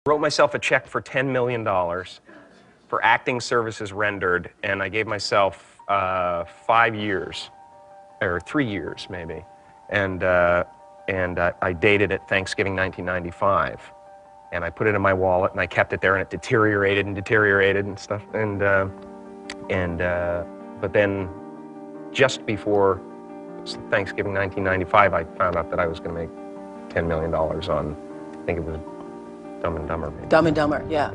Wrote myself a check for $10 million for acting services rendered, and I gave myself 5 years, or 3 years maybe, and I dated it Thanksgiving 1995, and I put it in my wallet and I kept it there, and it deteriorated and stuff, but then just before Thanksgiving 1995, I found out that I was going to make $10 million on, I think it was Dumb and Dumber, maybe. Dumb and Dumber, yeah.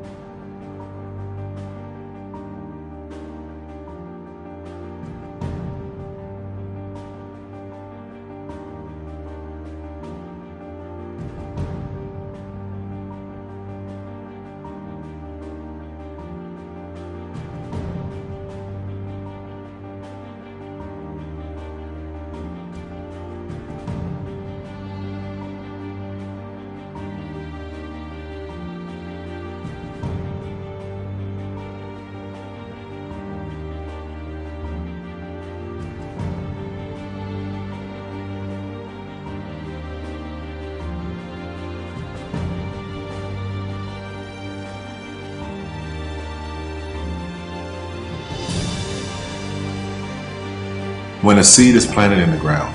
When a seed is planted in the ground,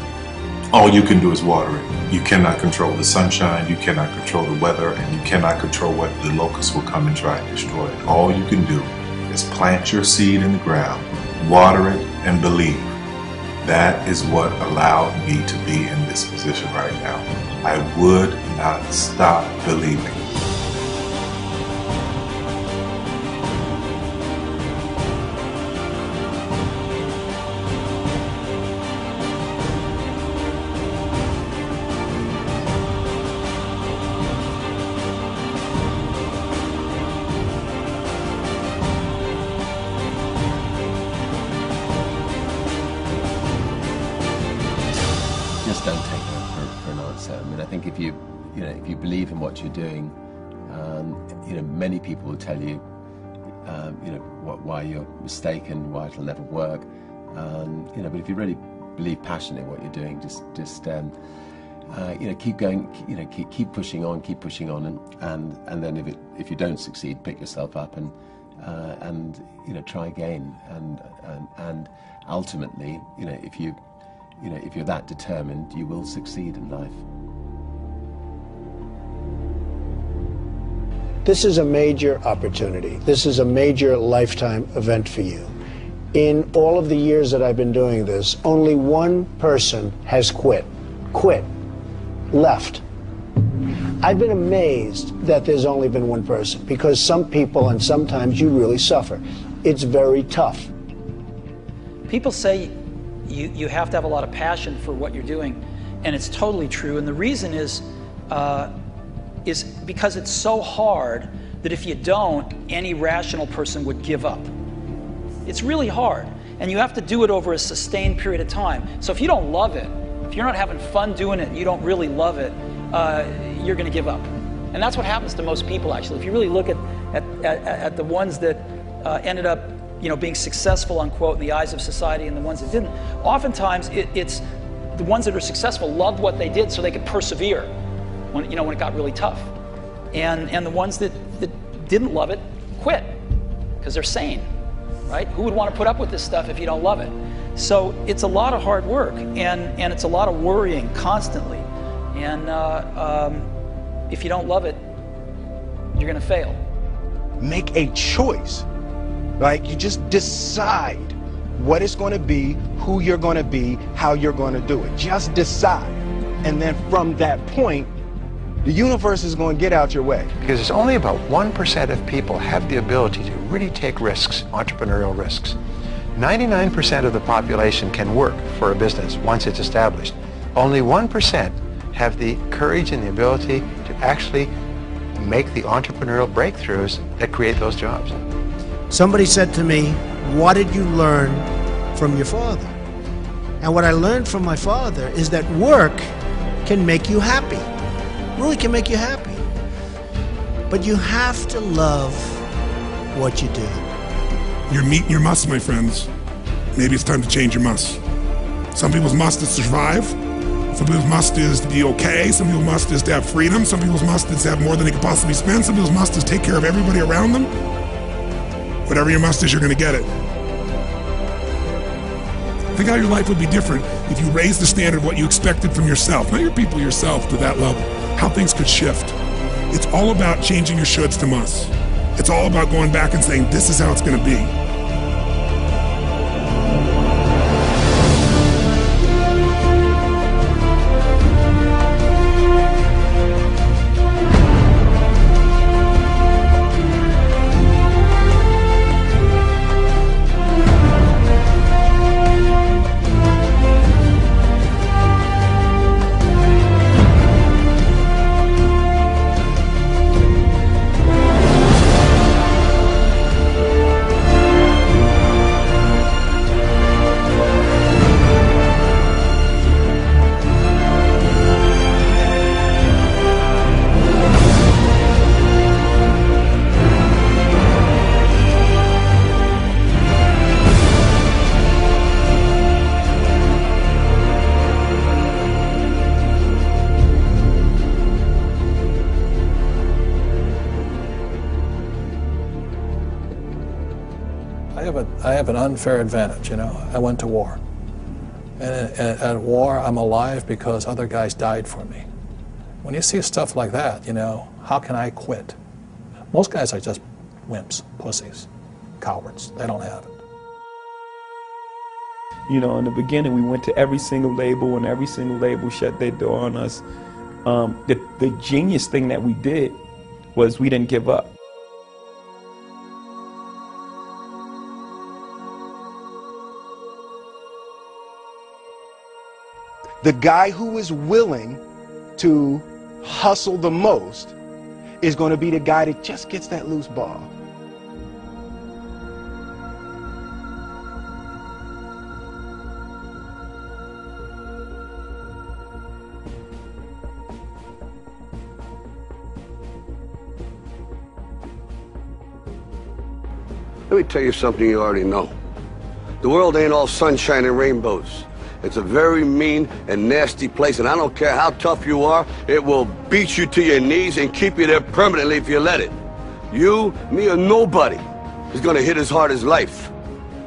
all you can do is water it. You cannot control the sunshine, you cannot control the weather, and you cannot control what the locusts will come and try and destroy it. All you can do is plant your seed in the ground, water it, and believe. That is what allowed me to be in this position right now. I would not stop believing. Just don't take no for an answer. I mean, I think if you believe in what you're doing, many people will tell you, why you're mistaken, why it'll never work. But if you really believe passionately in what you're doing, just keep going, keep pushing on, and then if you don't succeed, pick yourself up and try again, and ultimately, if you're that determined, you will succeed in life. This is a major opportunity. This is a major lifetime event for you. In all of the years that I've been doing this, only one person has quit, left. I've been amazed that there's only been one person, because some people, and sometimes you really suffer. It's very tough. People say you have to have a lot of passion for what you're doing, and it's totally true. And the reason is because it's so hard that if you don't, any rational person would give up. It's really hard, and you have to do it over a sustained period of time. So if you don't love it, if you're not having fun doing it, and you don't really love it, you're going to give up. And that's what happens to most people, actually. If you really look at the ones that ended up being successful, unquote, in the eyes of society, and the ones that didn't, oftentimes it's the ones that are successful loved what they did so they could persevere when it got really tough. And the ones that didn't love it quit because they're sane, right? Who would want to put up with this stuff if you don't love it? So it's a lot of hard work, and it's a lot of worrying constantly. And if you don't love it, you're going to fail. Make a choice. Like, you just decide what it's going to be, who you're going to be, how you're going to do it. Just decide. And then from that point, the universe is going to get out your way. Because it's only about 1% of people have the ability to really take risks, entrepreneurial risks. 99% of the population can work for a business once it's established. Only 1% have the courage and the ability to actually make the entrepreneurial breakthroughs that create those jobs. Somebody said to me, what did you learn from your father? And what I learned from my father is that work can make you happy. Really can make you happy. But you have to love what you do. You're meeting your must, my friends. Maybe it's time to change your must. Some people's must is survive. For Some people's must is to be okay. Some people's must is to have freedom. Some people's must is to have more than they can possibly spend. Some people's must is take care of everybody around them. Whatever your must is, you're going to get it. Think how your life would be different if you raised the standard of what you expected from yourself, not your people, yourself, to that level. How things could shift. It's all about changing your shoulds to musts. It's all about going back and saying, this is how it's going to be. I have an unfair advantage, you know. I went to war. And at war, I'm alive because other guys died for me. When you see stuff like that, you know, how can I quit? Most guys are just wimps, pussies, cowards. They don't have it. You know, in the beginning, we went to every single label, and every single label shut their door on us. The genius thing that we did was we didn't give up. The guy who is willing to hustle the most is going to be the guy that just gets that loose ball. Let me tell you something you already know. The world ain't all sunshine and rainbows. It's a very mean and nasty place, and I don't care how tough you are, it will beat you to your knees and keep you there permanently if you let it. You, me, or nobody is gonna hit as hard as life.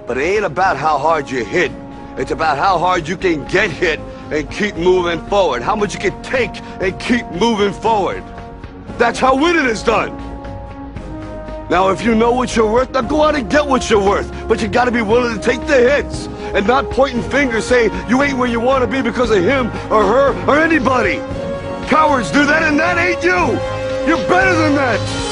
But it ain't about how hard you hit. It's about how hard you can get hit and keep moving forward. How much you can take and keep moving forward. That's how winning is done. Now, if you know what you're worth, now go out and get what you're worth. But you gotta be willing to take the hits and not pointing fingers saying you ain't where you want to be because of him or her or anybody. Cowards do that, and that ain't you. You're better than that.